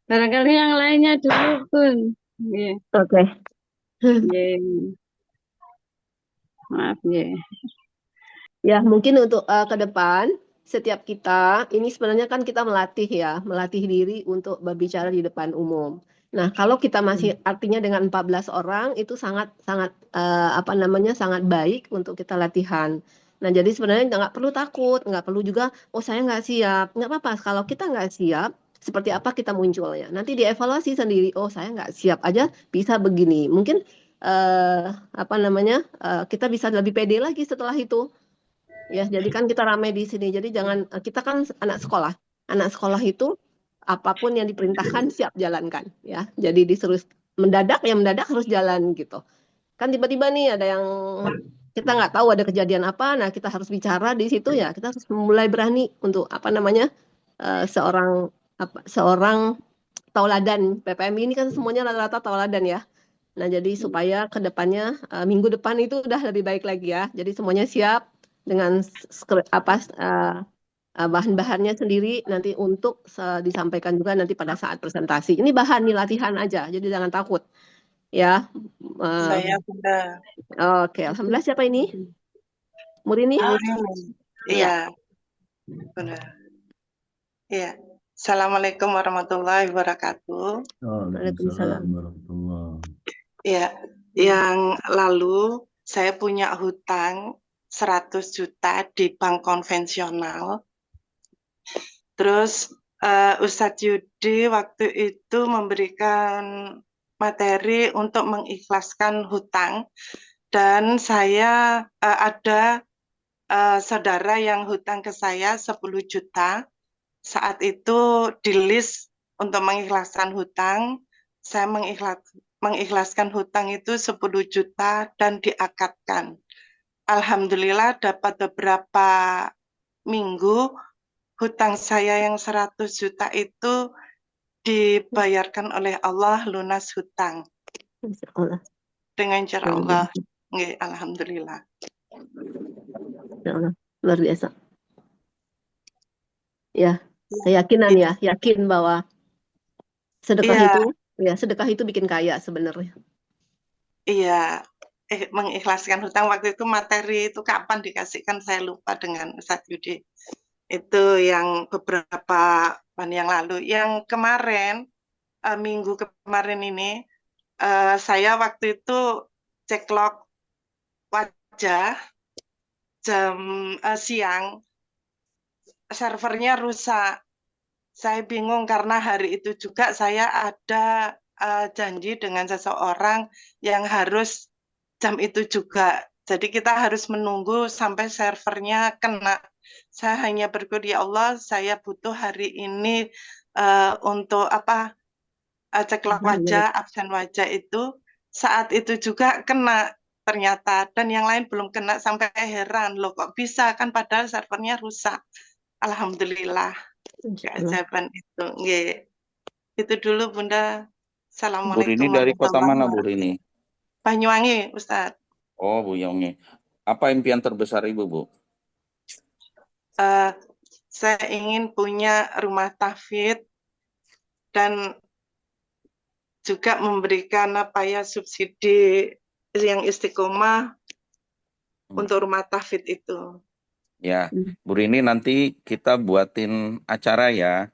Barangkali yang lainnya dulu, Bun. Iya, Oke. iya, maaf ya. Ya, mungkin untuk ke depan, setiap kita, ini sebenarnya kan kita melatih ya, melatih diri untuk berbicara di depan umum. Nah, kalau kita masih artinya dengan 14 orang, itu sangat, sangat, apa namanya, sangat baik untuk kita latihan. Nah, jadi sebenarnya nggak perlu takut, nggak perlu juga, oh saya nggak siap. Nggak apa-apa, kalau kita nggak siap, seperti apa kita munculnya. Nanti dievaluasi sendiri, oh saya nggak siap aja, bisa begini. Mungkin, apa namanya, kita bisa lebih pede lagi setelah itu. Ya, jadi kan kita ramai di sini. Jadi jangan kita kan anak sekolah. Anak sekolah itu apapun yang diperintahkan siap jalankan, ya. Jadi disuruh mendadak ya mendadak harus jalan gitu. Kan tiba-tiba nih ada yang kita nggak tahu ada kejadian apa, nah kita harus bicara di situ ya. Kita harus mulai berani untuk apa namanya seorang seorang tauladan. PPM ini kan semuanya rata-rata tauladan ya. Nah, jadi supaya ke depannya minggu depan itu udah lebih baik lagi ya. Jadi semuanya siap dengan bahan-bahannya sendiri nanti untuk disampaikan juga nanti pada saat presentasi. Ini bahan nih latihan aja, jadi jangan takut ya. Eh, Saya Bunda. oke, alhamdulillah siapa ini? Murini? Bu Rini. Ya, Iya, benar. Iya. Assalamualaikum warahmatullahi wabarakatuh. Waalaikumsalam. Waalaikumsalam warahmatullahi. Iya, yang lalu saya punya hutang 100 juta di bank konvensional. Terus Ustadz Yudi waktu itu memberikan materi untuk mengikhlaskan hutang dan saya ada saudara yang hutang ke saya 10 juta. Saat itu di list untuk mengikhlaskan hutang, saya mengikhlaskan hutang itu 10 juta dan diakatkan. Alhamdulillah dapat beberapa minggu hutang saya yang 100 juta itu dibayarkan oleh Allah lunas hutang Insya Allah. dengan cara Luar Allah. biasa. Nggih, alhamdulillah. Insya Allah. Luar biasa. Ya, keyakinan ya, yakin bahwa sedekah Iya, itu, ya sedekah itu bikin kaya sebenarnya. iya. Mengikhlaskan hutang waktu itu materi itu kapan dikasihkan saya lupa dengan Ustadz Yudi. Itu yang beberapa bulan yang lalu. Yang kemarin, minggu kemarin ini, saya waktu itu cek log wajah jam siang, servernya rusak. Saya bingung karena hari itu juga saya ada janji dengan seseorang yang harus jam itu juga. Jadi kita harus menunggu sampai servernya kena. Saya hanya berdoa, ya Allah, saya butuh hari ini untuk apa cek log wajah, absen wajah itu. Saat itu juga kena ternyata dan yang lain belum kena sampai heran loh kok bisa kan padahal servernya rusak. Alhamdulillah Insya Allah. keajaiban itu. Nggih. Itu dulu Bunda. Bu Rini Assalamualaikum dari kota warahmatullahi mana Bu wabarakatuh. Rini? Banyuwangi, Ustadz. Oh, Bu Yongi. Apa impian terbesar Ibu, Bu? Eh, saya ingin punya rumah tahfidz dan juga memberikan apa ya subsidi yang istiqomah Hmm. untuk rumah tahfidz itu. Ya, Bu Rini nanti kita buatin acara ya.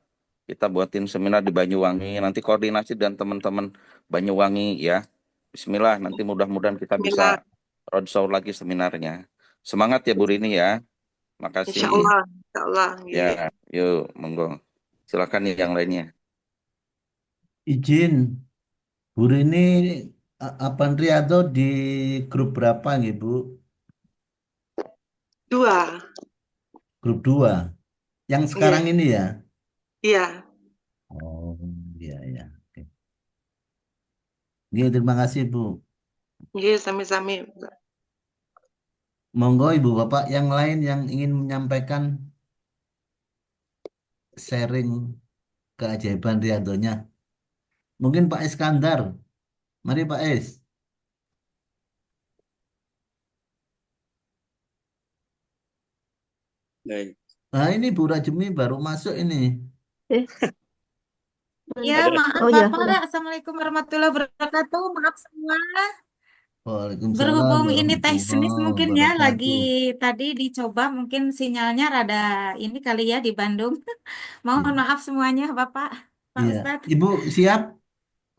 Kita buatin seminar di Banyuwangi. Nanti koordinasi dan teman-teman Banyuwangi ya. Bismillah, nanti mudah-mudahan kita bisa Bismillah. roadshow lagi seminarnya. Semangat ya Bu Rini ya. Makasih. Insya Allah. Insya Allah. Ya, Nggih. yuk, monggo. Silakan nih yang lainnya. Izin, Bu Rini Apaan Riyado di grup berapa nih, Bu? Dua. Grup 2. Yang sekarang Nggih. ini ya? Iya. Oh, iya, iya. Oke. Nggih, terima kasih, Bu. Nggih, sami-sami. Monggo Ibu Bapak yang lain yang ingin menyampaikan sharing keajaiban Riyadonya. Mungkin Pak Iskandar. Mari Pak Is. Baik. Nah ini Bu Rajemi baru masuk ini. Eh, Ya, maaf Oh ya, Bapak. Assalamualaikum warahmatullahi wabarakatuh. Maaf semua. Waalaikumsalam Berhubung ini teknis warahmatullahi mungkin ya, lagi wabarakatuh. tadi dicoba mungkin sinyalnya rada ini kali ya di Bandung. Mohon Iya. maaf semuanya Bapak, Pak Iya. Ustadz. Ibu siap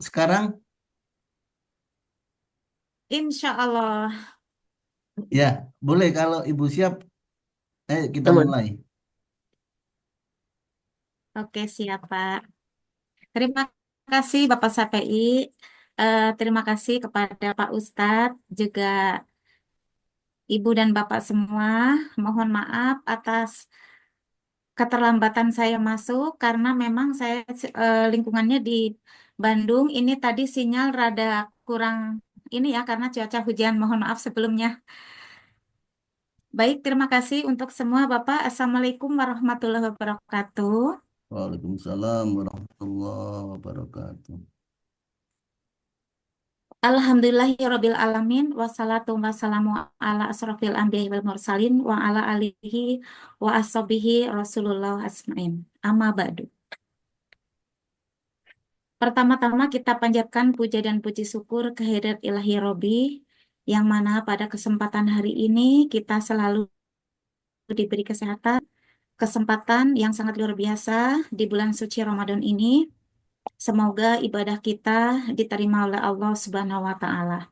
sekarang? Insya Allah. Ya, boleh kalau Ibu siap, ayo kita teman. mulai. Oke, siap Pak. Terima kasih Bapak Sapi. Terima kasih kepada Pak Ustadz, juga Ibu dan Bapak semua. Mohon maaf atas keterlambatan saya masuk karena memang saya lingkungannya di Bandung. Ini tadi sinyal rada kurang ini ya karena cuaca hujan. Mohon maaf sebelumnya. Baik, terima kasih untuk semua Bapak. Assalamualaikum warahmatullahi wabarakatuh. Waalaikumsalam warahmatullahi wabarakatuh. Alhamdulillahirabbil alamin wassalatu wassalamu ala asrofil anbiya'i wal mursalin wa ala alihi wa ashabihi Rasulullah asmain. Amma ba'du. Pertama-tama kita panjatkan puja dan puji syukur kehadirat Ilahi Robi, yang mana pada kesempatan hari ini kita selalu diberi kesempatan yang sangat luar biasa di bulan suci Ramadan ini. Semoga ibadah kita diterima oleh Allah Subhanahu wa Ta'ala.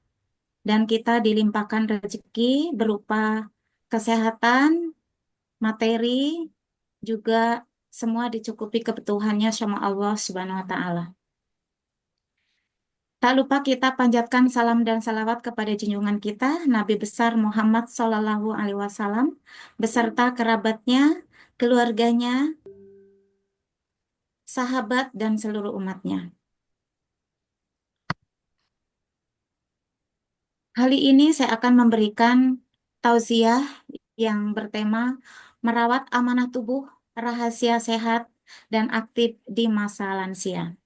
Dan kita dilimpahkan rezeki berupa kesehatan, materi, juga semua dicukupi kebutuhannya sama Allah Subhanahu wa Ta'ala. Tak lupa kita panjatkan salam dan salawat kepada junjungan kita, Nabi besar Muhammad Sallallahu Alaihi Wasallam, beserta kerabatnya, keluarganya, sahabat, dan seluruh umatnya. Kali ini saya akan memberikan tausiah yang bertema merawat amanah tubuh, rahasia sehat, dan aktif di masa lansia.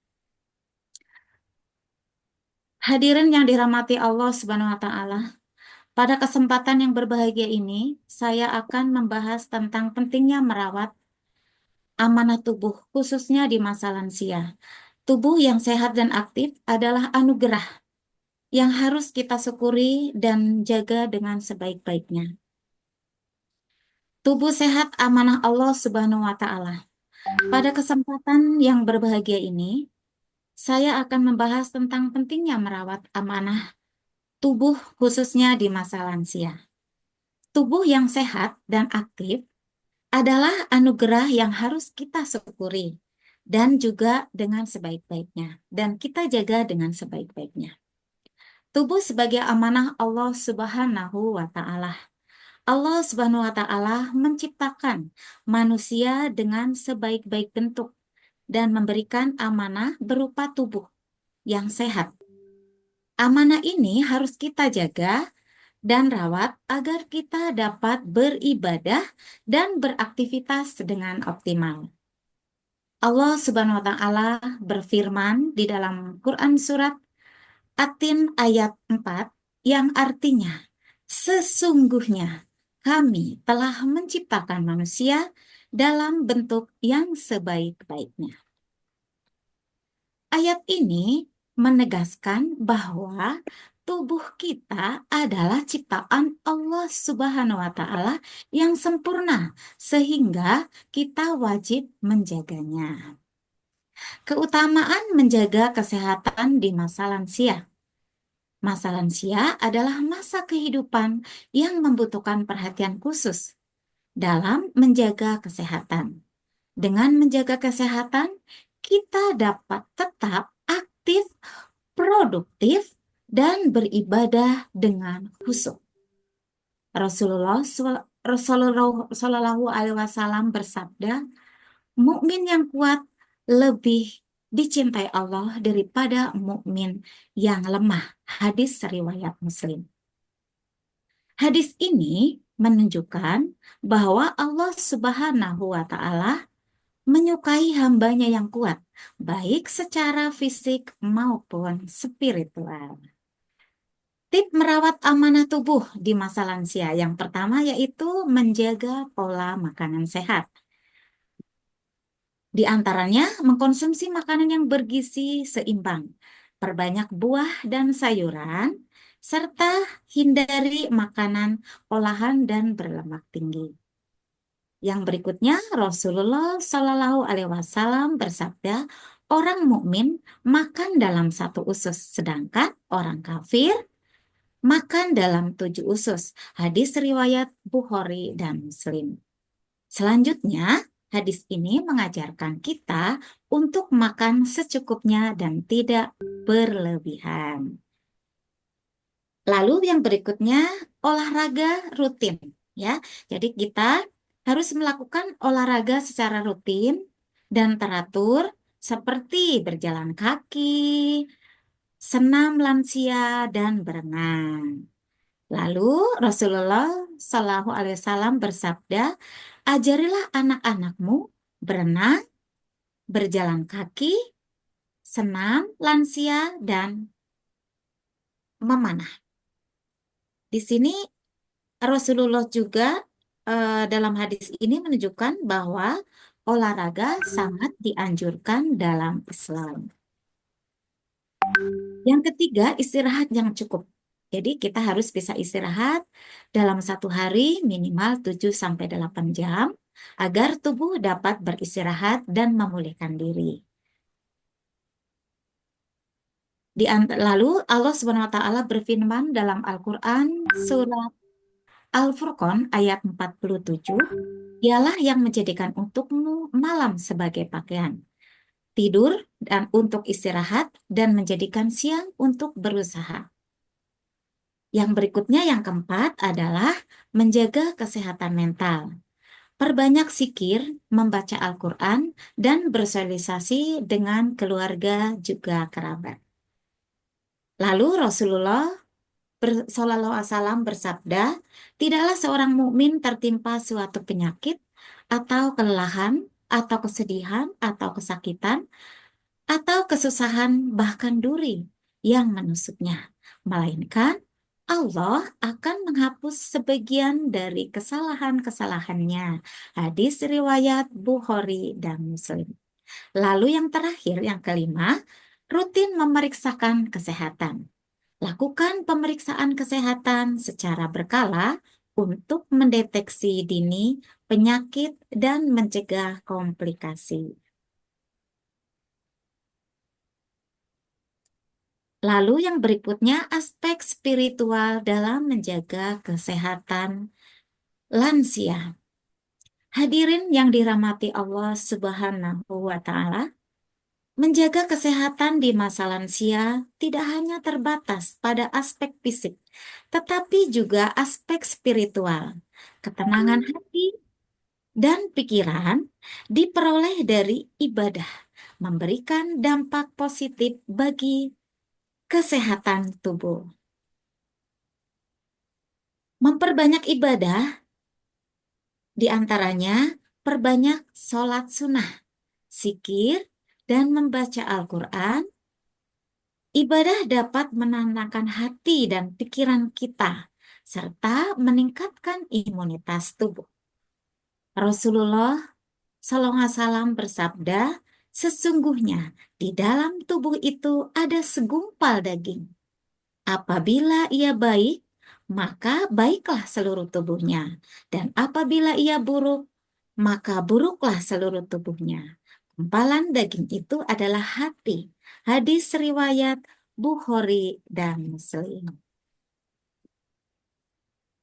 Hadirin yang dirahmati Allah Subhanahu wa Ta'ala, pada kesempatan yang berbahagia ini, saya akan membahas tentang pentingnya merawat amanah tubuh, khususnya di masa lansia. Tubuh yang sehat dan aktif adalah anugerah yang harus kita syukuri dan jaga dengan sebaik-baiknya. Tubuh sehat amanah Allah Subhanahu wa Ta'ala. Pada kesempatan yang berbahagia ini, saya akan membahas tentang pentingnya merawat amanah tubuh, khususnya di masa lansia. Tubuh yang sehat dan aktif adalah anugerah yang harus kita syukuri dan juga dengan sebaik-baiknya, dan kita jaga dengan sebaik-baiknya. Tubuh sebagai amanah Allah Subhanahu wa Ta'ala. Allah Subhanahu wa Ta'ala menciptakan manusia dengan sebaik-baik bentuk dan memberikan amanah berupa tubuh yang sehat. Amanah ini harus kita jaga dan rawat agar kita dapat beribadah dan beraktivitas dengan optimal. Allah Subhanahu wa Ta'ala berfirman di dalam Quran surat At-Tin ayat 4 yang artinya, sesungguhnya kami telah menciptakan manusia dalam bentuk yang sebaik-baiknya. Ayat ini menegaskan bahwa tubuh kita adalah ciptaan Allah Subhanahu wa Ta'ala yang sempurna, sehingga kita wajib menjaganya. Keutamaan menjaga kesehatan di masa lansia. Masa lansia adalah masa kehidupan yang membutuhkan perhatian khusus dalam menjaga kesehatan. Dengan menjaga kesehatan, kita dapat tetap aktif, produktif, dan beribadah dengan khusyuk. Rasulullah Shallallahu Alaihi Wasallam bersabda, mukmin yang kuat lebih dicintai Allah daripada mukmin yang lemah. Hadis riwayat Muslim. Hadis ini menunjukkan bahwa Allah Subhanahu wa Ta'ala menyukai hambanya yang kuat, baik secara fisik maupun spiritual. Tip merawat amanah tubuh di masa lansia yang pertama yaitu menjaga pola makanan sehat. Di antaranya mengkonsumsi makanan yang bergizi seimbang, perbanyak buah dan sayuran, serta hindari makanan olahan dan berlemak tinggi. Yang berikutnya, Rasulullah Shallallahu Alaihi Wasallam bersabda, orang mukmin makan dalam 1 usus, sedangkan orang kafir makan dalam 7 usus. Hadis riwayat Bukhari dan Muslim. Selanjutnya, hadis ini mengajarkan kita untuk makan secukupnya dan tidak berlebihan. Lalu yang berikutnya, olahraga rutin, ya. Jadi kita harus melakukan olahraga secara rutin dan teratur seperti berjalan kaki, senam lansia, dan berenang. Lalu Rasulullah Shallallahu Alaihi Wasallam bersabda, ajarilah anak-anakmu berenang, berjalan kaki, senam lansia, dan memanah. Di sini Rasulullah juga dalam hadis ini menunjukkan bahwa olahraga sangat dianjurkan dalam Islam. Yang ketiga, istirahat yang cukup. Jadi kita harus bisa istirahat dalam 1 hari minimal 7-8 jam agar tubuh dapat beristirahat dan memulihkan diri. Lalu Allah Subhanahu wa taala berfirman dalam Al-Qur'an surat Al-Furqan ayat 47, dialah yang menjadikan untukmu malam sebagai pakaian, tidur dan untuk istirahat, dan menjadikan siang untuk berusaha. Yang berikutnya, yang keempat adalah menjaga kesehatan mental. Perbanyak zikir, membaca Al-Quran, dan bersosialisasi dengan keluarga juga kerabat. Lalu Rasulullah Shallallahu Alaihi Wasallam bersabda, tidaklah seorang mukmin tertimpa suatu penyakit atau kelelahan atau kesedihan atau kesakitan atau kesusahan bahkan duri yang menusuknya, melainkan Allah akan menghapus sebagian dari kesalahan-kesalahannya. Hadis riwayat Bukhari dan Muslim. Lalu yang terakhir, yang kelima, rutin memeriksakan kesehatan. Lakukan pemeriksaan kesehatan secara berkala untuk mendeteksi dini penyakit dan mencegah komplikasi. Lalu yang berikutnya, aspek spiritual dalam menjaga kesehatan lansia. Hadirin yang dirahmati Allah Subhanahu wa taala, menjaga kesehatan di masa lansia tidak hanya terbatas pada aspek fisik, tetapi juga aspek spiritual. Ketenangan hati dan pikiran diperoleh dari ibadah, memberikan dampak positif bagi kesehatan tubuh. Memperbanyak ibadah, diantaranya perbanyak sholat sunnah, zikir, dan membaca Al-Quran. Ibadah dapat menenangkan hati dan pikiran kita, serta meningkatkan imunitas tubuh. Rasulullah SAW bersabda, sesungguhnya di dalam tubuh itu ada segumpal daging. Apabila ia baik, maka baiklah seluruh tubuhnya. Dan apabila ia buruk, maka buruklah seluruh tubuhnya. Gumpalan daging itu adalah hati. Hadis riwayat Bukhari dan Muslim.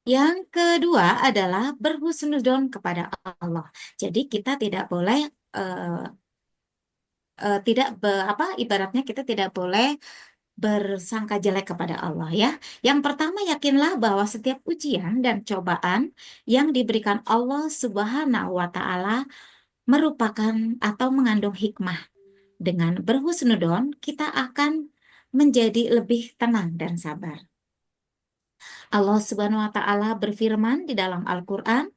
Yang kedua adalah berhusnudzon kepada Allah. Jadi kita tidak boleh ibaratnya kita tidak boleh bersangka jelek kepada Allah ya. Yang pertama, yakinlah bahwa setiap ujian dan cobaan yang diberikan Allah Subhanahu wa taala merupakan atau mengandung hikmah. Dengan berhusnudzon kita akan menjadi lebih tenang dan sabar. Allah Subhanahu wa taala berfirman di dalam Al-Qur'an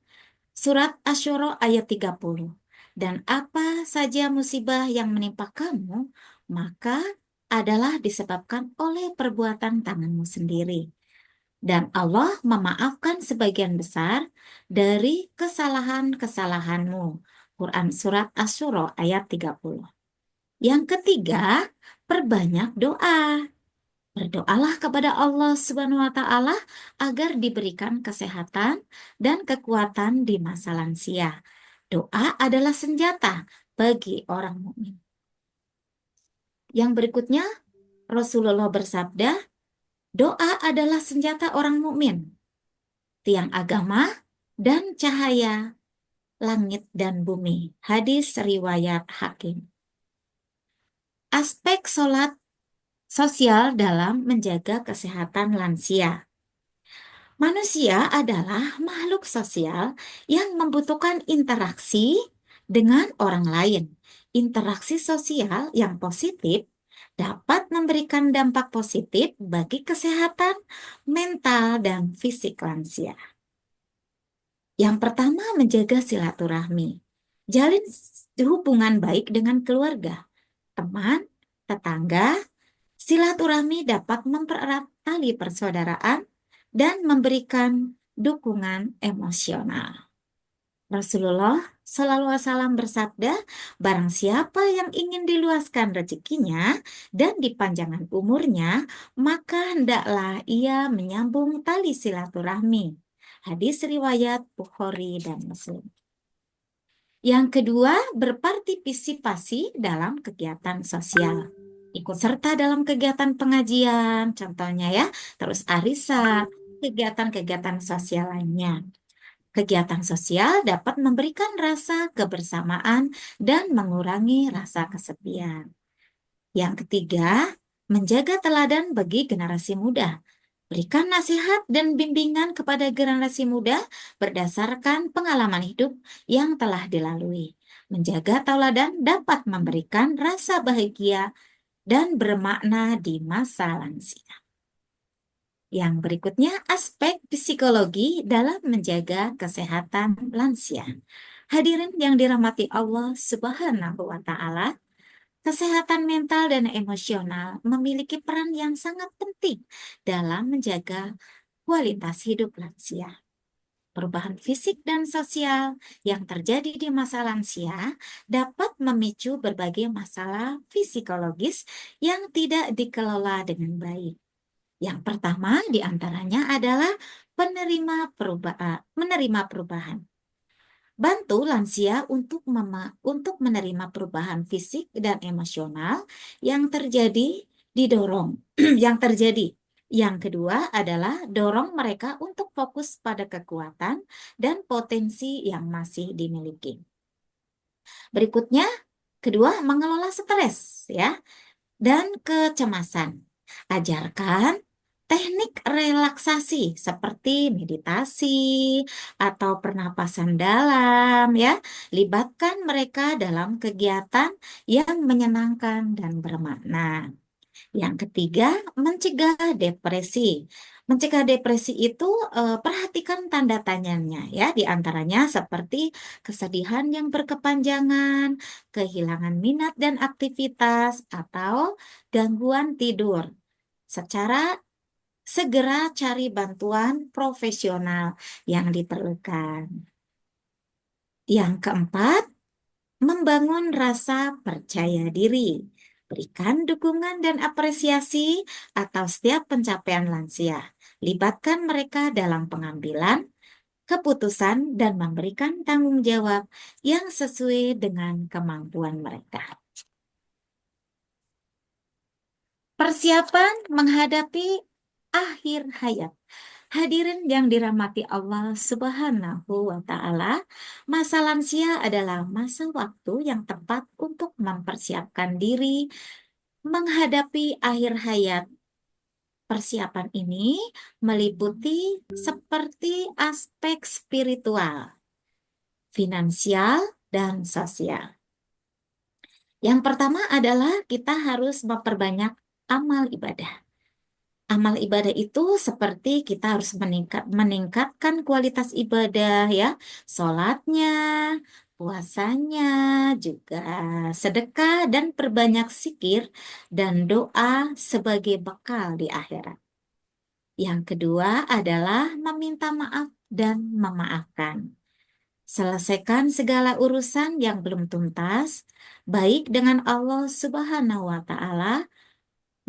surat Asy-Syura ayat 30. Dan apa saja musibah yang menimpa kamu, maka adalah disebabkan oleh perbuatan tanganmu sendiri. Dan Allah memaafkan sebagian besar dari kesalahan-kesalahanmu. Quran Surat Asy-Syura ayat 30. Yang ketiga, perbanyak doa. Berdoalah kepada Allah Subhanahu wa Ta'ala agar diberikan kesehatan dan kekuatan di masa lansia. Doa adalah senjata bagi orang mukmin. Yang berikutnya, Rasulullah bersabda, doa adalah senjata orang mukmin, tiang agama dan cahaya langit dan bumi. Hadis riwayat Hakim. Aspek sholat sosial dalam menjaga kesehatan lansia. Manusia adalah makhluk sosial yang membutuhkan interaksi dengan orang lain. Interaksi sosial yang positif dapat memberikan dampak positif bagi kesehatan mental dan fisik lansia. Yang pertama, menjaga silaturahmi. Jalin hubungan baik dengan keluarga, teman, tetangga. Silaturahmi dapat mempererat tali persaudaraan dan memberikan dukungan emosional. Rasulullah SAW bersabda, barang siapa yang ingin diluaskan rezekinya dan dipanjangkan umurnya, maka hendaklah ia menyambung tali silaturahmi. Hadis riwayat Bukhari dan Muslim. Yang kedua, berpartisipasi dalam kegiatan sosial. Ikut serta dalam kegiatan pengajian, contohnya ya, terus arisan, kegiatan-kegiatan sosial lainnya. Kegiatan sosial dapat memberikan rasa kebersamaan dan mengurangi rasa kesepian. Yang ketiga, menjaga teladan bagi generasi muda. Berikan nasihat dan bimbingan kepada generasi muda berdasarkan pengalaman hidup yang telah dilalui. Menjaga tauladan dapat memberikan rasa bahagia dan bermakna di masa lansia. Yang berikutnya, aspek psikologi dalam menjaga kesehatan lansia. Hadirin yang dirahmati Allah Subhanahu wa Ta'ala, kesehatan mental dan emosional memiliki peran yang sangat penting dalam menjaga kualitas hidup lansia. Perubahan fisik dan sosial yang terjadi di masa lansia dapat memicu berbagai masalah psikologis yang tidak dikelola dengan baik. Yang pertama diantaranya adalah menerima perubahan. Bantu lansia untuk menerima perubahan fisik dan emosional yang terjadi. Yang kedua adalah dorong mereka untuk fokus pada kekuatan dan potensi yang masih dimiliki. Berikutnya, kedua, mengelola stres ya dan kecemasan. Ajarkan teknik relaksasi seperti meditasi atau pernapasan dalam ya. Libatkan mereka dalam kegiatan yang menyenangkan dan bermakna. Yang ketiga, mencegah depresi. Mencegah depresi itu perhatikan tanda tanyanya ya, diantaranya seperti kesedihan yang berkepanjangan, kehilangan minat dan aktivitas, atau gangguan tidur. Segera cari bantuan profesional yang diperlukan. Yang keempat, membangun rasa percaya diri. Berikan dukungan dan apresiasi atas setiap pencapaian lansia. Libatkan mereka dalam pengambilan keputusan dan memberikan tanggung jawab yang sesuai dengan kemampuan mereka. Persiapan menghadapi akhir hayat. Hadirin yang dirahmati Allah Subhanahu wa Ta'ala, masa lansia adalah masa waktu yang tepat untuk mempersiapkan diri menghadapi akhir hayat. Persiapan ini meliputi seperti aspek spiritual, finansial, dan sosial. Yang pertama adalah kita harus memperbanyak amal ibadah. Amal ibadah itu seperti kita harus meningkatkan kualitas ibadah ya, sholatnya, puasanya, juga sedekah dan perbanyak zikir dan doa sebagai bekal di akhirat. Yang kedua adalah meminta maaf dan memaafkan. Selesaikan segala urusan yang belum tuntas, baik dengan Allah Subhanahu wa Ta'ala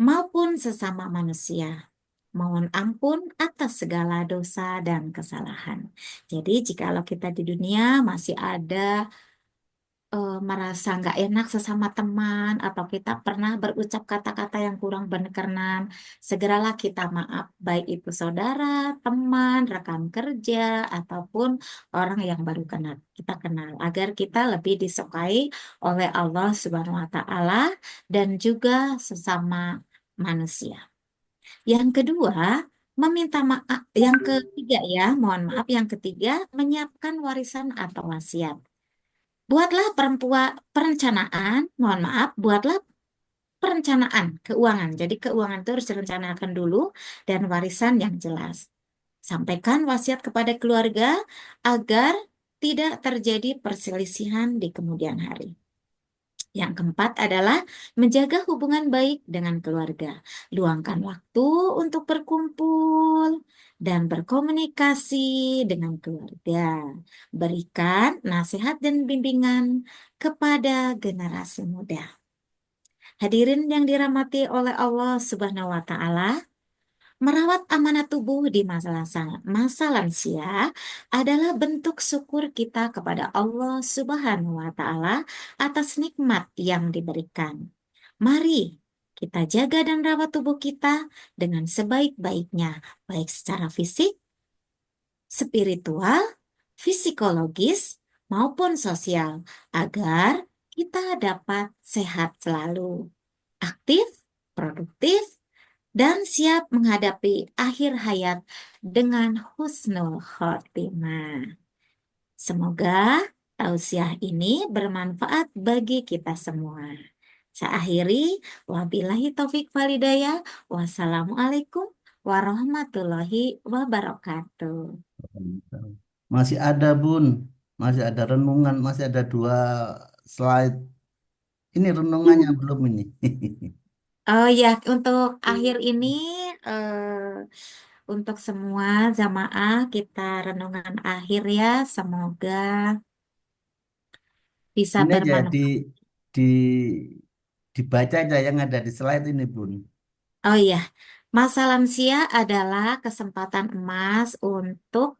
maupun sesama manusia. Mohon ampun atas segala dosa dan kesalahan. Jadi, jikalau kita di dunia masih ada merasa nggak enak sesama teman atau kita pernah berucap kata-kata yang kurang berkenan, segeralah kita maaf, baik itu saudara, teman, rekan kerja, ataupun orang yang baru kenal kita kenal, agar kita lebih disukai oleh Allah Subhanahu wa Ta'ala dan juga sesama manusia. Yang kedua, meminta maaf. Yang ketiga ya, mohon maaf. Yang ketiga, menyiapkan warisan atau wasiat. Buatlah perencanaan, mohon maaf, buatlah perencanaan keuangan. Jadi keuangan itu harus direncanakan dulu dan warisan yang jelas. Sampaikan wasiat kepada keluarga agar tidak terjadi perselisihan di kemudian hari. Yang keempat adalah menjaga hubungan baik dengan keluarga. Luangkan waktu untuk berkumpul dan berkomunikasi dengan keluarga. Berikan nasihat dan bimbingan kepada generasi muda. Hadirin yang dirahmati oleh Allah Subhanahu wa Ta'ala, merawat amanah tubuh di masa lansia adalah bentuk syukur kita kepada Allah Subhanahu wa Ta'ala atas nikmat yang diberikan. Mari kita jaga dan rawat tubuh kita dengan sebaik-baiknya, baik secara fisik, spiritual, psikologis, maupun sosial, agar kita dapat sehat selalu, aktif, produktif, dan siap menghadapi akhir hayat dengan husnul khotimah. Semoga tausiah ini bermanfaat bagi kita semua. Saya akhiri, wabillahi taufik walhidayah. Wassalamualaikum warahmatullahi wabarakatuh. Masih ada Bun, masih ada renungan, masih ada 2 slide. Ini renungannya belum ini. Oh ya, untuk akhir ini, untuk semua jamaah kita renungan akhir ya. Semoga bisa Ini aja bermanfaat. di dibaca aja yang ada di slide ini Bun. Oh iya, masa lansia adalah kesempatan emas untuk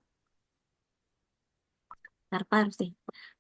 apa sih?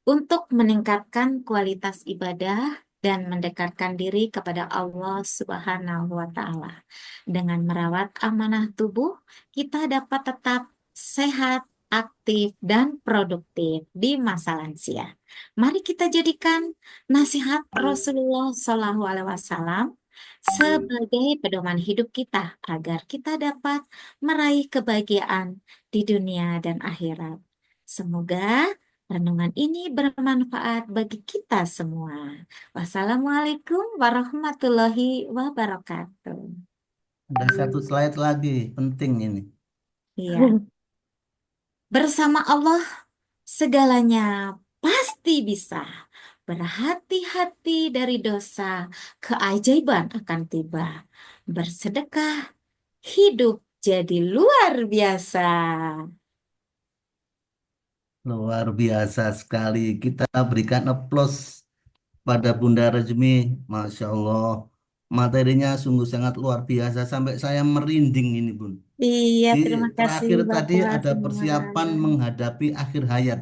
Untuk meningkatkan kualitas ibadah dan mendekatkan diri kepada Allah Subhanahu wa Ta'ala. Dengan merawat amanah tubuh, kita dapat tetap sehat, aktif, dan produktif di masa lansia. Mari kita jadikan nasihat Rasulullah SAW sebagai pedoman hidup kita agar kita dapat meraih kebahagiaan di dunia dan akhirat. Semoga renungan ini bermanfaat bagi kita semua. Wassalamualaikum warahmatullahi wabarakatuh. Ada 1 slide lagi, penting ini. Iya, bersama Allah segalanya pasti bisa. Berhati-hati dari dosa, keajaiban akan tiba. Bersedekah, hidup jadi luar biasa. Luar biasa sekali. Kita berikan aplaus pada Bunda Rezmi. Masya Allah. Materinya sungguh sangat luar biasa. Sampai saya merinding ini, Bun. Iya, Di terima kasih terakhir tadi Bapak ada semua. persiapan menghadapi akhir hayat.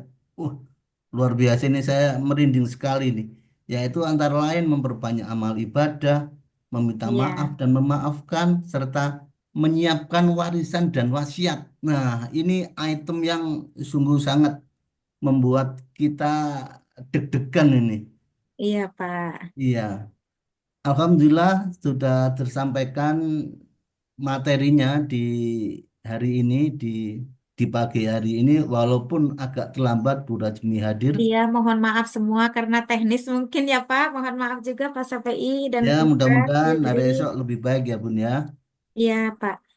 Luar biasa ini saya merinding sekali nih. Yaitu antara lain memperbanyak amal ibadah, meminta maaf Iya, dan memaafkan, serta menyiapkan warisan dan wasiat. Nah, ini item yang sungguh sangat membuat kita deg-degan ini. iya Pak. Iya, Alhamdulillah sudah tersampaikan materinya di hari ini, di pagi hari ini, walaupun agak terlambat Bu Rajmi hadir. Iya, mohon maaf semua karena teknis mungkin ya Pak. Mohon maaf juga Pak SPI dan Ya, Ustaz mudah-mudahan hari Yudri. esok lebih baik ya Bun ya. Iya Pak.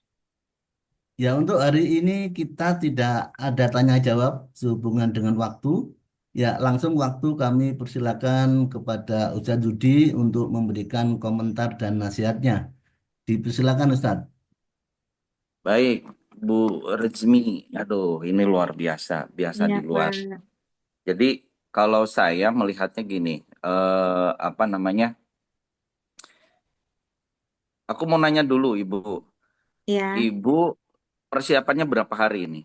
Ya, untuk hari ini kita tidak ada tanya jawab sehubungan dengan waktu. Ya, langsung waktu kami persilakan kepada Ustadz Yudi untuk memberikan komentar dan nasihatnya. Dipersilakan Ustadz. Baik, Bu Rezmi. Aduh, ini luar biasa. Biasa Iya di luar. Pak. Jadi kalau saya melihatnya gini, apa namanya? Aku mau nanya dulu, Ibu. Ya, Ibu persiapannya berapa hari ini?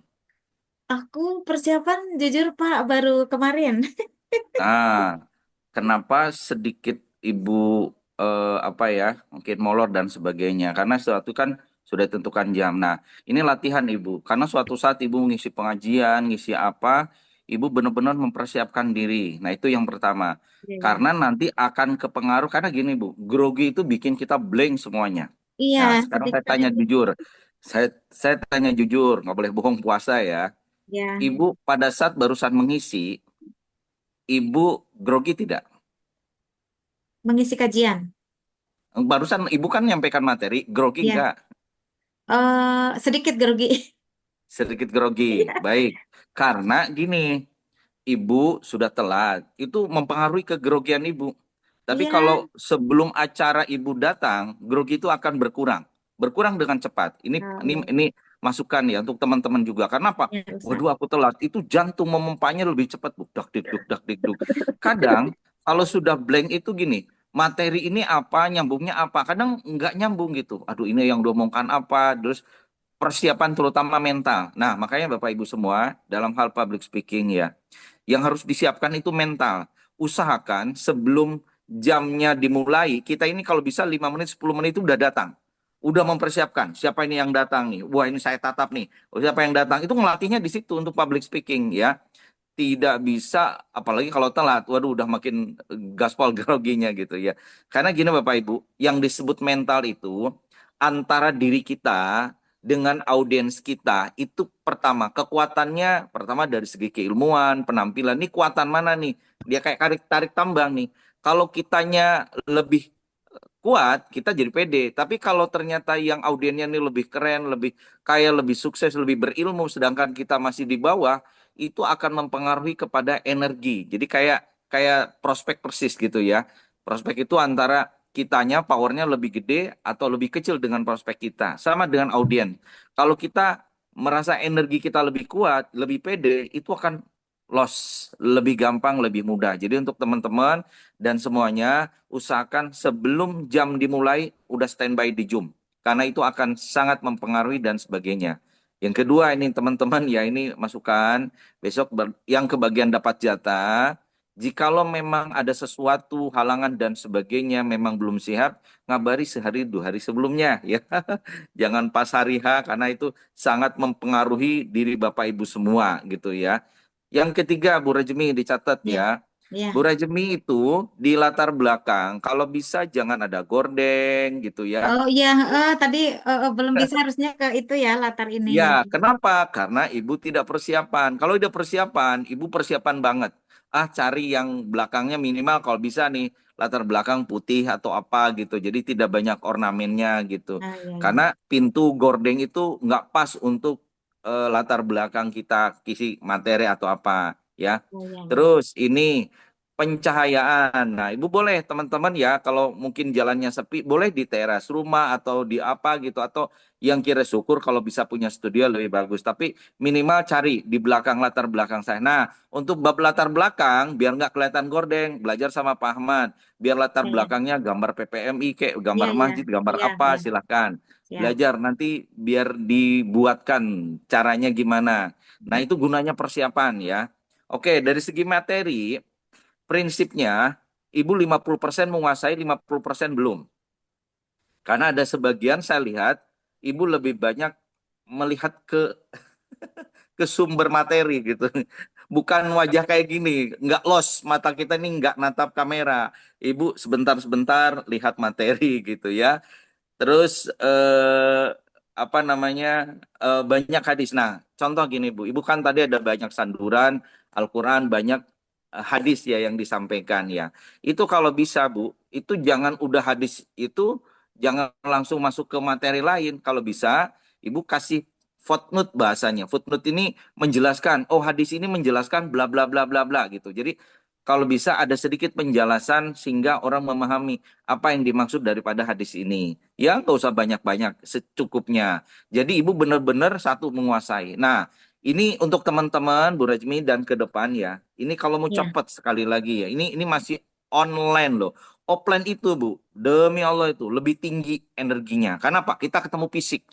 aku persiapan jujur Pak baru kemarin. Ah, kenapa sedikit Ibu apa ya, mungkin molor dan sebagainya? Karena sesuatu kan sudah ditentukan jam. Nah, ini latihan Ibu. Karena suatu saat Ibu mengisi pengajian, ngisi apa, Ibu benar-benar mempersiapkan diri. Nah, itu yang pertama. Iya, Karena iya. nanti akan kepengaruh, karena gini Bu, grogi itu bikin kita blank semuanya. Iya, Nah, sekarang saya sedikit tanya itu. jujur. Saya tanya jujur, nggak boleh bohong puasa ya. Ya, Ibu pada saat barusan mengisi, Ibu grogi tidak? mengisi kajian. Barusan Ibu kan nyampaikan materi, grogi Ya, enggak? sedikit grogi. Sedikit grogi. Baik. Karena gini, Ibu sudah telat. Itu mempengaruhi kegrogian Ibu. Tapi Iya, kalau sebelum acara Ibu datang, grogi itu akan berkurang. Berkurang dengan cepat. Ini oh, ini iya. ini masukan ya untuk teman-teman juga. Karena apa? Ya, Ustaz. Waduh, aku telat. Itu jantung memompanya lebih cepat, Bu. Dak dik dak dik Kadang kalau sudah blank itu gini, materi ini apa, nyambungnya apa. Kadang nggak nyambung gitu. Aduh, ini yang diomongkan apa, terus persiapan terutama mental. Nah, makanya Bapak Ibu semua dalam hal public speaking ya, yang harus disiapkan itu mental. Usahakan sebelum jamnya dimulai, kita ini kalau bisa 5 menit, 10 menit itu udah datang. Udah mempersiapkan, siapa ini yang datang nih. Wah, ini saya tatap nih. Oh, siapa yang datang? Itu ngelatihnya di situ untuk public speaking ya. Tidak bisa, apalagi kalau telat. Waduh, udah makin gaspol groginya gitu ya. Karena gini Bapak Ibu, yang disebut mental itu antara diri kita dengan audiens kita itu pertama kekuatannya pertama dari segi keilmuan penampilan ini kuatan mana nih dia kayak tarik tarik tambang nih kalau kitanya lebih kuat kita jadi pede tapi kalau ternyata yang audiensnya ini lebih keren lebih kaya lebih sukses lebih berilmu sedangkan kita masih di bawah itu akan mempengaruhi kepada energi jadi kayak kayak prospek persis gitu ya prospek itu antara kitanya powernya lebih gede atau lebih kecil dengan prospek kita sama dengan audiens kalau kita merasa energi kita lebih kuat lebih pede itu akan loss lebih gampang lebih mudah jadi untuk teman-teman dan semuanya usahakan sebelum jam dimulai udah standby di Zoom. Karena itu akan sangat mempengaruhi dan sebagainya. Yang kedua ini teman-teman ya ini masukan besok yang kebagian dapat jatah. Jikalau memang ada sesuatu halangan dan sebagainya memang belum siap, ngabari sehari 2 hari sebelumnya ya. Jangan pas hari H karena itu sangat mempengaruhi diri Bapak Ibu semua gitu ya. Yang ketiga Bu Rejmi dicatat Ya, ya. Bu ya. Rajemi itu di latar belakang, kalau bisa jangan ada gordeng gitu ya. Oh iya, tadi belum bisa harusnya ke itu ya latar ininya. Ya, kenapa? Karena ibu tidak persiapan. Kalau udah persiapan, ibu persiapan banget. Ah, cari yang belakangnya minimal kalau bisa nih latar belakang putih atau apa gitu. Jadi tidak banyak ornamennya gitu. Ah, iya, iya. Karena pintu gordeng itu nggak pas untuk latar belakang kita kisi materi atau apa ya. Oh, iya, iya. Terus ini pencahayaan. Nah, ibu boleh teman-teman ya kalau mungkin jalannya sepi, boleh di teras rumah atau di apa gitu atau yang kira syukur kalau bisa punya studio lebih bagus. Tapi minimal cari di belakang latar belakang saya. Nah, untuk bab latar belakang, biar nggak kelihatan gordeng, belajar sama Pak Ahmad. Biar latar Iya, iya. belakangnya gambar PPMI, kayak Iya, gambar iya. masjid, gambar Iya, apa, iya. silahkan. Siap. Belajar nanti biar dibuatkan caranya gimana. Nah, itu gunanya persiapan ya. Oke, dari segi materi, prinsipnya ibu 50% menguasai, 50% belum. Karena ada sebagian saya lihat ibu lebih banyak melihat ke sumber materi gitu. Bukan wajah kayak gini, nggak los mata kita ini nggak natap kamera. Ibu sebentar-sebentar lihat materi gitu ya. Terus apa namanya banyak hadis. Nah, contoh gini Bu, Ibu kan tadi ada banyak sanduran Al-Quran, banyak hadis ya yang disampaikan ya. Itu kalau bisa Bu, itu jangan udah hadis itu jangan langsung masuk ke materi lain. Kalau bisa, Ibu kasih footnote bahasanya. Footnote ini menjelaskan, oh hadis ini menjelaskan bla bla bla bla bla gitu. Jadi kalau bisa ada sedikit penjelasan sehingga orang memahami apa yang dimaksud daripada hadis ini. Ya, nggak usah banyak-banyak, secukupnya. Jadi ibu benar-benar satu menguasai. Nah, Ini untuk teman-teman Bu Rajmi dan ke depan ya. Ini kalau mau Ya, cepet sekali lagi ya. Ini masih online loh. Offline itu Bu, demi Allah itu lebih tinggi energinya. Karena apa? Kita ketemu fisik.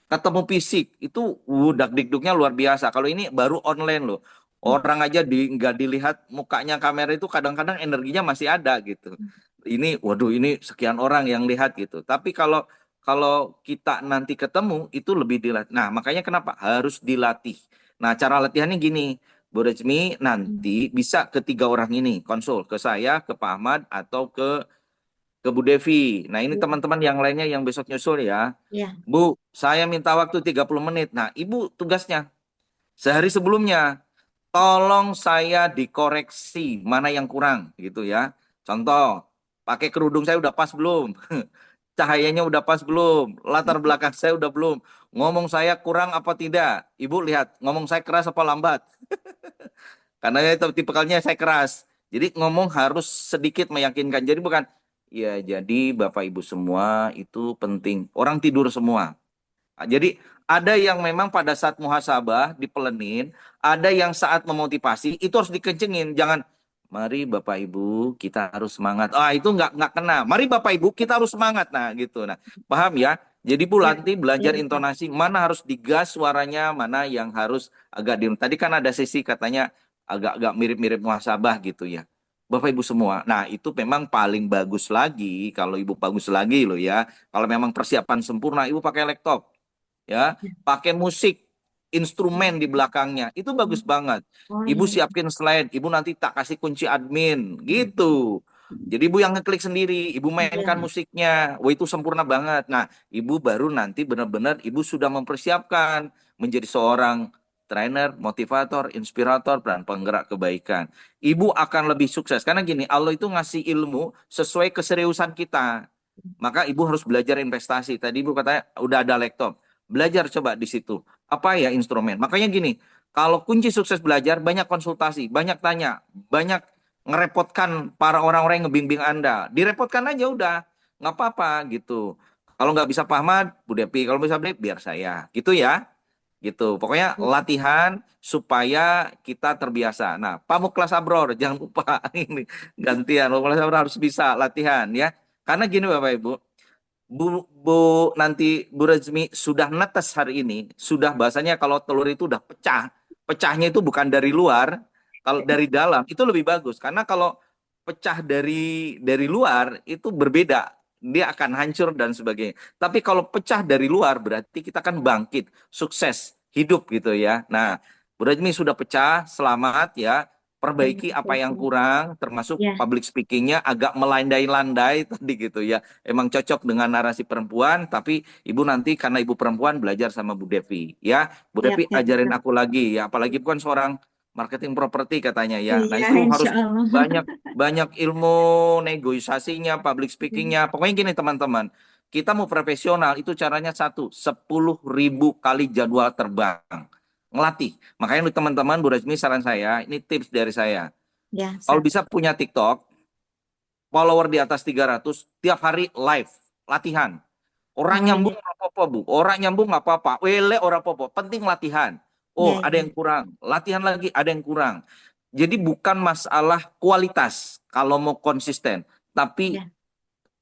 Ketemu fisik itu dak-dikduknya luar biasa. Kalau ini baru online loh. Orang aja nggak dilihat mukanya kamera itu kadang-kadang energinya masih ada gitu. Ini waduh ini sekian orang yang lihat gitu. Tapi kalau kalau kita nanti ketemu itu lebih dilatih. Nah, makanya kenapa harus dilatih. Nah, cara latihannya gini. Bu Rejmi nanti bisa ketiga orang ini konsul ke saya, ke Pak Ahmad atau ke Bu Devi. Nah, ini ya, teman-teman yang lainnya yang besok nyusul ya. ya, Bu, saya minta waktu 30 menit. Nah, Ibu tugasnya sehari sebelumnya tolong saya dikoreksi mana yang kurang gitu ya. Contoh, pakai kerudung saya udah pas belum? Cahayanya udah pas belum? Latar belakang saya udah belum? Ngomong saya kurang apa tidak? Ibu lihat, ngomong saya keras apa lambat? Karena itu tipikalnya saya keras. Jadi ngomong harus sedikit meyakinkan. Jadi bukan, ya jadi Bapak Ibu semua itu penting. Orang tidur semua. Jadi ada yang memang pada saat muhasabah dipelenin, ada yang saat memotivasi itu harus dikencengin. Jangan, mari Bapak Ibu kita harus semangat. Ah itu nggak kena. Mari Bapak Ibu kita harus semangat. Nah gitu. Nah paham ya? Jadi Bu ya, nanti ya, belajar Ustaz. intonasi mana harus digas suaranya, mana yang harus agak diem. Tadi kan ada sesi katanya agak-agak mirip-mirip muhasabah gitu ya. Bapak Ibu semua. Nah, itu memang paling bagus lagi kalau Ibu bagus lagi loh ya. Kalau memang persiapan sempurna, Ibu pakai laptop ya, pakai musik, instrumen di belakangnya, itu bagus banget. Oh Ibu iya, siapin slide, ibu nanti tak kasih kunci admin, gitu. Jadi ibu yang ngeklik sendiri, ibu mainkan iya, musiknya, wah itu sempurna banget. Nah, ibu baru nanti benar-benar ibu sudah mempersiapkan menjadi seorang trainer, motivator, inspirator, dan penggerak kebaikan. Ibu akan lebih sukses karena gini, Allah itu ngasih ilmu sesuai keseriusan kita. Maka ibu harus belajar investasi. Tadi ibu katanya udah ada laptop. Belajar coba di situ. Apa ya instrumen? Makanya gini, kalau kunci sukses belajar, banyak konsultasi, banyak tanya, banyak ngerepotkan para orang-orang yang ngebimbing Anda. Direpotkan aja udah, nggak apa-apa gitu. Kalau nggak bisa Pak Ahmad, Bu Depi. Kalau bisa Depi, biar saya. Gitu ya. Gitu. Pokoknya latihan supaya kita terbiasa. Nah, Pamuklas Abror, jangan lupa ini gantian. Pamuklas Abror harus bisa latihan ya. Karena gini Bapak Ibu, nanti Bu Rezmi sudah netes hari ini, sudah bahasanya kalau telur itu udah pecah, pecahnya itu bukan dari luar, kalau dari dalam itu lebih bagus karena kalau pecah dari luar itu berbeda, dia akan hancur dan sebagainya. Tapi kalau pecah dari luar berarti kita akan bangkit, sukses, hidup gitu ya. Nah, Bu Rezmi sudah pecah, selamat ya. Perbaiki apa yang kurang, termasuk ya, public speakingnya agak melandai-landai tadi gitu ya. Emang cocok dengan narasi perempuan, tapi ibu nanti karena ibu perempuan belajar sama Bu Devi ya. Bu siap, Devi siap, ajarin Ustaz. aku lagi ya, apalagi bukan seorang marketing properti katanya ya. Nah Iya, itu insya harus Allah. banyak banyak ilmu negosiasinya, public speakingnya. Pokoknya gini teman-teman, kita mau profesional itu caranya satu, 10.000 kali jadwal terbang. Ngelatih. Makanya teman-teman Bu Rezmi saran saya, ini tips dari saya. Ya, Kalau Ustaz. bisa punya TikTok, follower di atas 300 tiap hari live latihan. Orang Oh iya, nyambung nggak apa-apa Bu, orang nyambung nggak apa-apa, wele orang apa-apa, penting latihan. iya, Oh ada iya, yang kurang, latihan lagi ada yang kurang. Jadi bukan masalah kualitas kalau mau konsisten, tapi iya,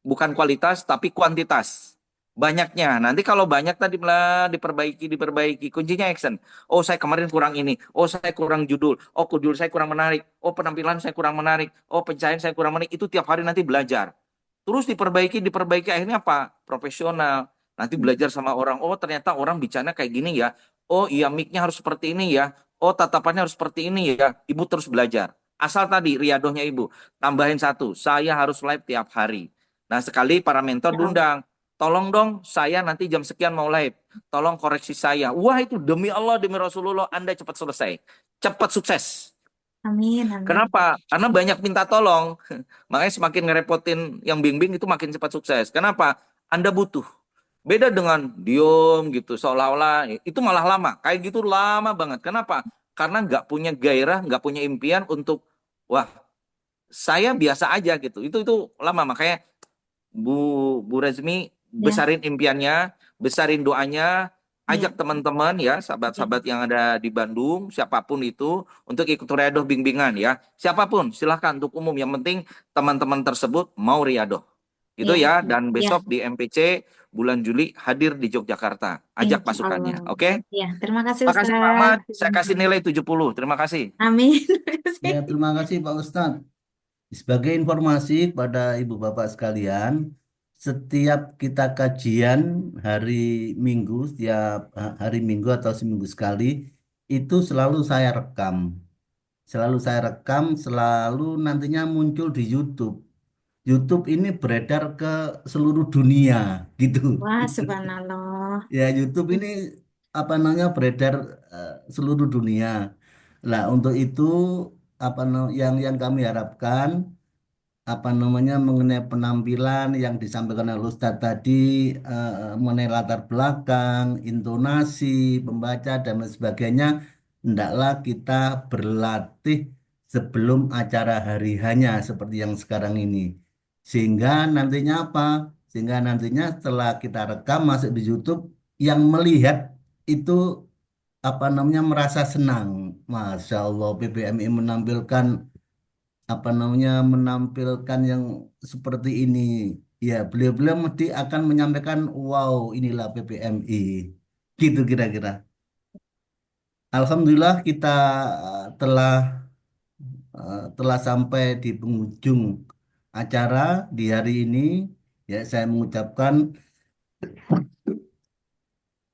bukan kualitas tapi kuantitas. Banyaknya. Nanti kalau banyak tadi malah diperbaiki. Kuncinya action. Oh, saya kemarin kurang ini. Oh, saya kurang judul. Oh, judul saya kurang menarik. Oh, penampilan saya kurang menarik. Oh, pencahayaan saya kurang menarik. Itu tiap hari nanti belajar. Terus diperbaiki. Akhirnya apa? Profesional. Nanti belajar sama orang. Oh, ternyata orang bicaranya kayak gini ya. Oh, iya mic-nya harus seperti ini ya. Oh, tatapannya harus seperti ini ya. Ibu terus belajar. Asal tadi riadohnya ibu. Tambahin satu. Saya harus live tiap hari. Nah, sekali para mentor ya Allah. diundang, tolong dong saya nanti jam sekian mau live. Tolong koreksi saya. Wah, itu demi Allah, demi Rasulullah, Anda cepat selesai. Cepat sukses. Amin, amin. Kenapa? Karena banyak minta tolong. Makanya semakin ngerepotin yang bimbing itu makin cepat sukses. Kenapa? Anda butuh. Beda dengan diem gitu, seolah-olah itu malah lama. Kayak gitu lama banget. Kenapa? Karena nggak punya gairah, nggak punya impian untuk, wah, saya biasa aja gitu. Itu lama. Makanya Bu Rezmi Ya, besarin impiannya, besarin doanya, ajak teman-teman ya, sahabat-sahabat yang ada di Bandung, siapapun itu, untuk ikut riadoh bimbingan ya. Siapapun, silahkan untuk umum. Yang penting teman-teman tersebut mau riadoh. Gitu Ya, ya, dan ya, besok di MPC bulan Juli hadir di Yogyakarta. Ajak insya pasukannya, Allah. oke? Ya, terima kasih Makasih Pak Ahmad, Ustadz. saya kasih nilai 70. Terima kasih. Amin. Terima kasih. Ya, terima kasih Pak Ustadz. Sebagai informasi kepada Ibu Bapak sekalian, setiap kita kajian hari Minggu, setiap hari Minggu atau seminggu sekali, itu selalu saya rekam. Selalu saya rekam, selalu nantinya muncul di YouTube. YouTube ini beredar ke seluruh dunia, gitu. Wah, subhanallah. Ya, YouTube ini apa namanya beredar seluruh dunia. Nah, untuk itu yang kami harapkan apa namanya mengenai penampilan yang disampaikan oleh Ustadz tadi, mengenai latar belakang, intonasi, pembaca dan lain sebagainya, hendaklah kita berlatih sebelum acara hari hanya seperti yang sekarang ini. Sehingga nantinya apa? Sehingga nantinya setelah kita rekam masuk di YouTube, yang melihat itu apa namanya merasa senang. Masya Allah, PPMI menampilkan apa namanya menampilkan yang seperti ini. Ya, beliau-beliau mesti akan menyampaikan, wow, inilah PPMI. Gitu kira-kira. Alhamdulillah kita telah sampai di penghujung acara di hari ini. Ya, saya mengucapkan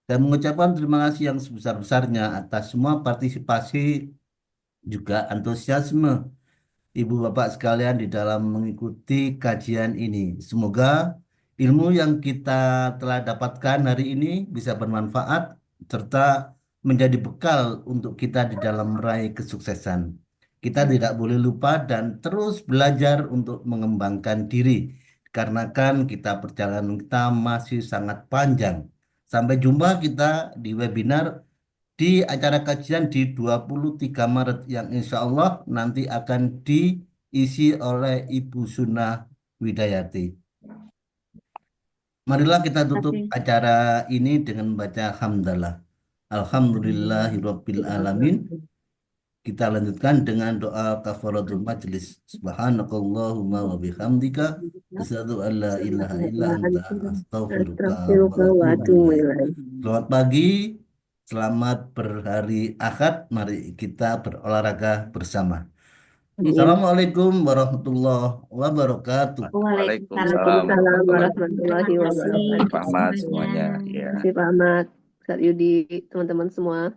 terima kasih yang sebesar-besarnya atas semua partisipasi juga antusiasme Ibu Bapak sekalian di dalam mengikuti kajian ini. Semoga ilmu yang kita telah dapatkan hari ini bisa bermanfaat serta menjadi bekal untuk kita di dalam meraih kesuksesan. Kita tidak boleh lupa dan terus belajar untuk mengembangkan diri. Karena kan perjalanan kita masih sangat panjang. Sampai jumpa kita di webinar di acara kajian di 23 Maret yang insya Allah nanti akan diisi oleh Ibu Sunah Widayati. Marilah kita tutup Terima kasih. acara ini dengan membaca hamdalah. Alhamdulillahirabbil alamin. Kita lanjutkan dengan doa kafaratul majlis. Subhanakallahumma wa bihamdika asyhadu an la ilaha illa anta astaghfiruka wa Astagfirullah wa atubu atubu ilaik. ilaih. Selamat pagi, selamat berhari Ahad. Mari kita berolahraga bersama. Amin. Assalamualaikum warahmatullahi wabarakatuh. Waalaikumsalam Waalaikumsalam warahmatullahi warahmatullahi Terima kasih wabarakatuh. wabarakatuh. Pak Ahmad semuanya. semuanya. Ya. Terima kasih Pak Ahmad, Ustadz Yudi, teman-teman semua.